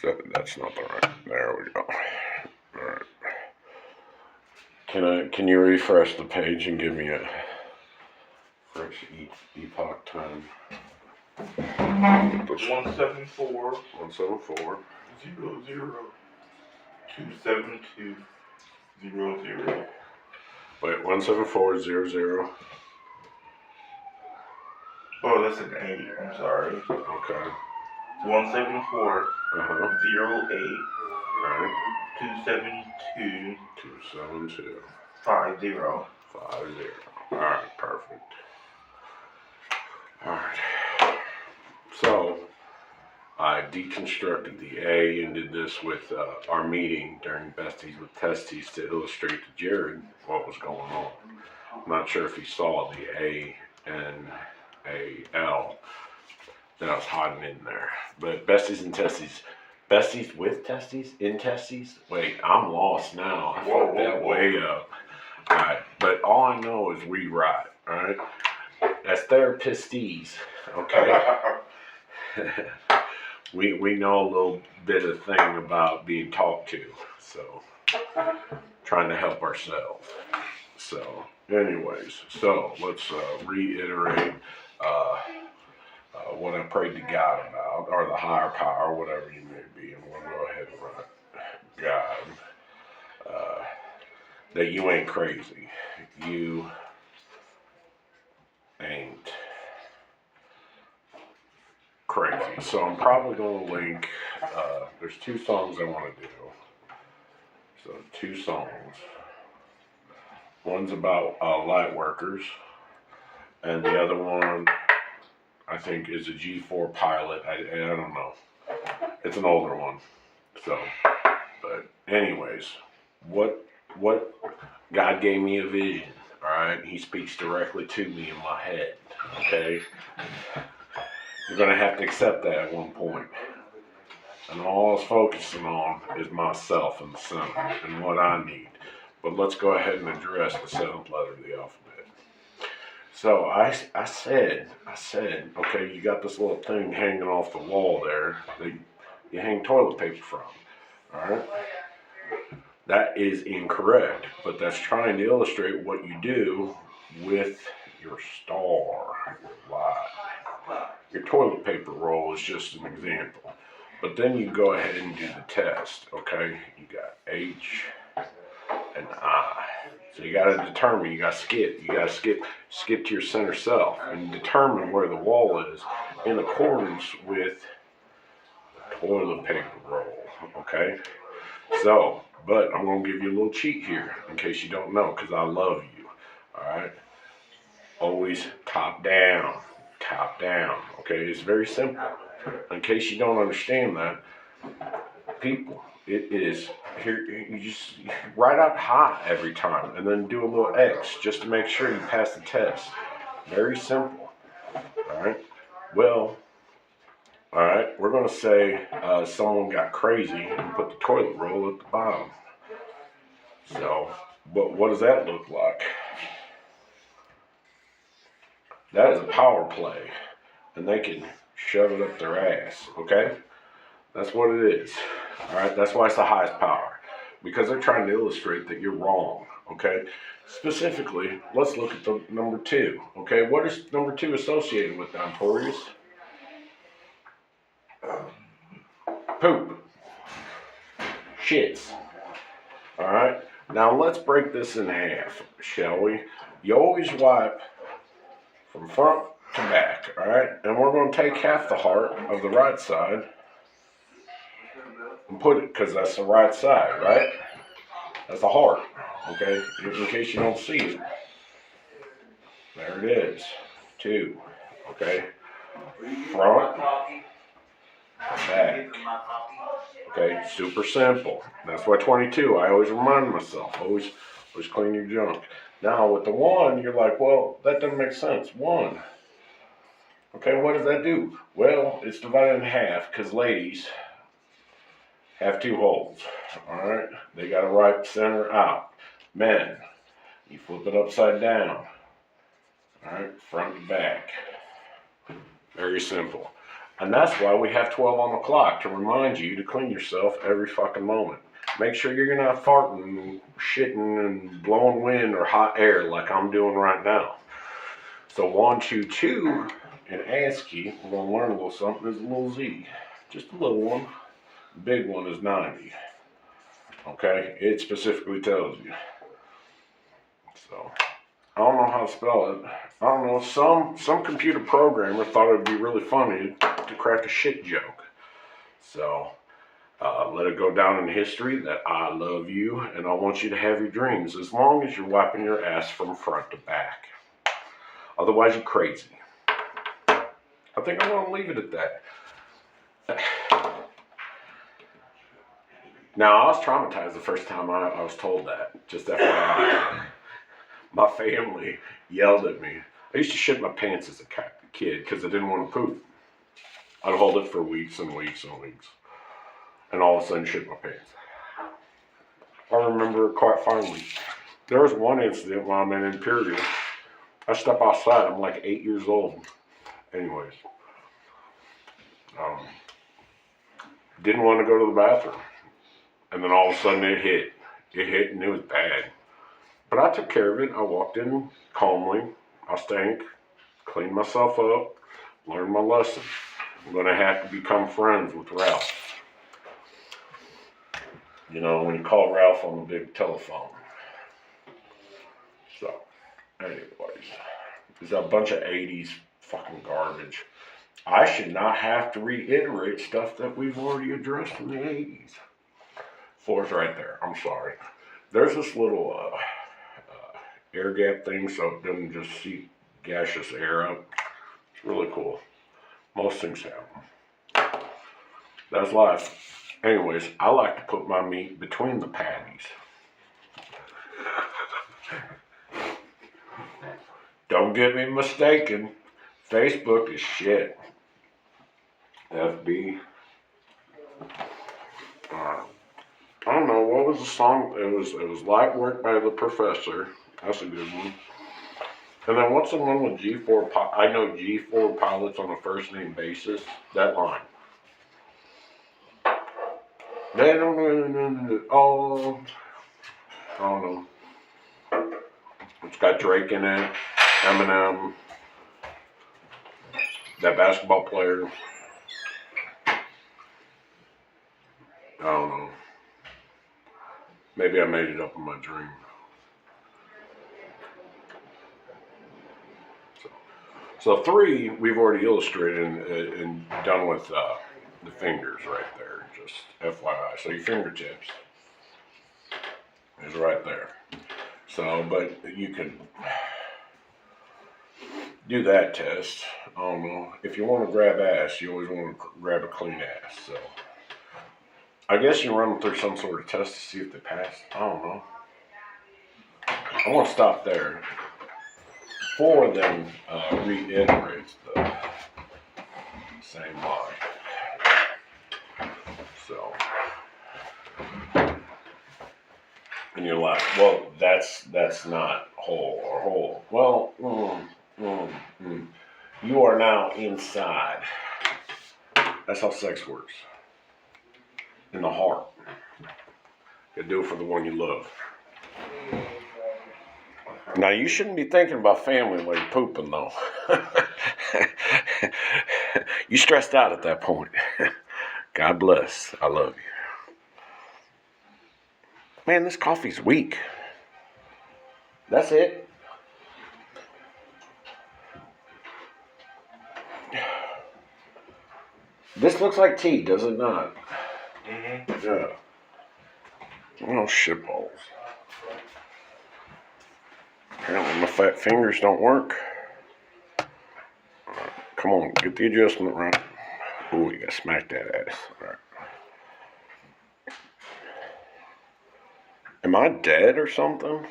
That's not the right. There we go. All right. Can you refresh the page and give me a fresh epoch time? 174 174 00 27200. Wait, 17400. Oh, that's an 8. I'm sorry. Okay. 174 Uh-huh. 08 Right. 272 272 50. 50. Alright, perfect. Alright. So I deconstructed the A and did this with our meeting during Besties with Testies to illustrate to Jared what was going on. I'm not sure if he saw the A and a L that I was hiding in there. But Besties and Testies. Besties with testes? In testes? Wait, I'm lost now. I fucked that way up. Alright, but all I know is rewrite, alright? That's therapistes, okay? we know a little bit of thing about being talked to, so trying to help ourselves. So, anyways, so let's reiterate what I prayed to God about, or the higher power, whatever you may be. I'm going to go ahead and write God, that you ain't crazy. You ain't crazy. So I'm probably going to link, there's 2 songs I want to do. So 2 songs. One's about light workers, and the other one I think is a G4 Pilot. I don't know. It's an older one. So, but anyways, what God gave me a vision. All right, He speaks directly to me in my head. Okay, you're gonna have to accept that at one point. And all I was focusing on is myself in the center and what I need. But let's go ahead and address the 7th letter of the alphabet. So I said, okay, you got this little thing hanging off the wall there that you hang toilet paper from, all right? That is incorrect, but that's trying to illustrate what you do with your star, your light. Your toilet paper roll is just an example. But then you go ahead and do the test, okay? You got H and I. So you got to determine, you got to skip to your center self and determine where the wall is in accordance with the toilet paper roll, okay? So, but I'm going to give you a little cheat here in case you don't know, because I love you, all right? Always top down, okay? It's very simple. In case you don't understand that, people, it is here. You just write out high every time and then do a little X just to make sure you pass the test. Very simple. All right. Well, all right. We're going to say someone got crazy and put the toilet roll at the bottom. So, but what does that look like? That is a power play, and they can shove it up their ass. Okay. That's what it is. All right, that's why it's the highest power, because they're trying to illustrate that you're wrong, okay? Specifically, let's look at the number 2, okay? What is number 2 associated with, Dontorius? Poop. Shits. All right, now let's break this in half, shall we? You always wipe from front to back, all right? And we're going to take half the heart of the right side and put it, because that's the right side, right? That's the heart, okay? In case you don't see it. There it is. 2, okay? Front, back. Okay, super simple. That's why 22, I always remind myself, always clean your junk. Now with the 1, you're like, well, that doesn't make sense. 1. Okay, what does that do? Well, it's divided in half, because ladies have 2 holes, all right? They got a right center out. Men, you flip it upside down, all right, front to back. Very simple. And that's why we have 12 on the clock, to remind you to clean yourself every fucking moment. Make sure you're not farting, shitting, and blowing wind or hot air like I'm doing right now. So 122 in ASCII, we're going to learn a little something, is a little Z. Just a little one. The big one is 90. Okay? It specifically tells you. So, I don't know how to spell it. I don't know, some computer programmer thought it would be really funny to crack a shit joke. So, let it go down in history that I love you and I want you to have your dreams as long as you're wiping your ass from front to back. Otherwise, you're crazy. I think I'm going to leave it at that. Now, I was traumatized the first time I was told that. Just FYI. My family yelled at me. I used to shit my pants as a kid because I didn't want to poop. I'd hold it for weeks and weeks and weeks. And all of a sudden shit my pants. I remember it quite fondly. There was one incident while I'm in Imperial. I step outside, I'm like 8 years old. Anyways. Didn't want to go to the bathroom. And then all of a sudden it hit. It hit and it was bad. But I took care of it. I walked in calmly. I stank. Cleaned myself up. Learned my lesson. I'm going to have to become friends with Ralph. You know, when you call Ralph on the big telephone. So, anyways. There's a bunch of 80s fucking garbage. I should not have to reiterate stuff that we've already addressed in the 80s. Floor's right there. I'm sorry. There's this little air gap thing so it doesn't just seep gaseous air up. It's really cool. Most things have. That's life. Anyways, I like to put my meat between the patties. Don't get me mistaken. Facebook is shit. FB. I don't know, what was the song? It was Light Work by the Professor. That's a good one. And then what's the one with G4? I know G4 pilots on a first name basis. That line. They don't know. Oh, I don't know. It's got Drake in it. Eminem. That basketball player. I don't know. Maybe I made it up in my dream. So 3, we've already illustrated and done with the fingers right there, just FYI. So your fingertips is right there. So, but you can do that test. I don't know. If you want to grab ass, you always want to grab a clean ass. So, I guess you run them through some sort of test to see if they pass. I don't know. I want to stop there. 4 then reiterates the same line. So, and you're like, well, that's not whole or whole. Well, you are now inside. That's how sex works. In the heart. You do it for the one you love. Now, you shouldn't be thinking about family while you're pooping, though. You stressed out at that point. God bless. I love you. Man, this coffee's weak. That's it. This looks like tea, does it not? Mm-hmm. Yeah. Oh, shitballs. Apparently my fat fingers don't work. Right, come on, get the adjustment right. Ooh, you gotta smack that ass. All right. Am I dead or something?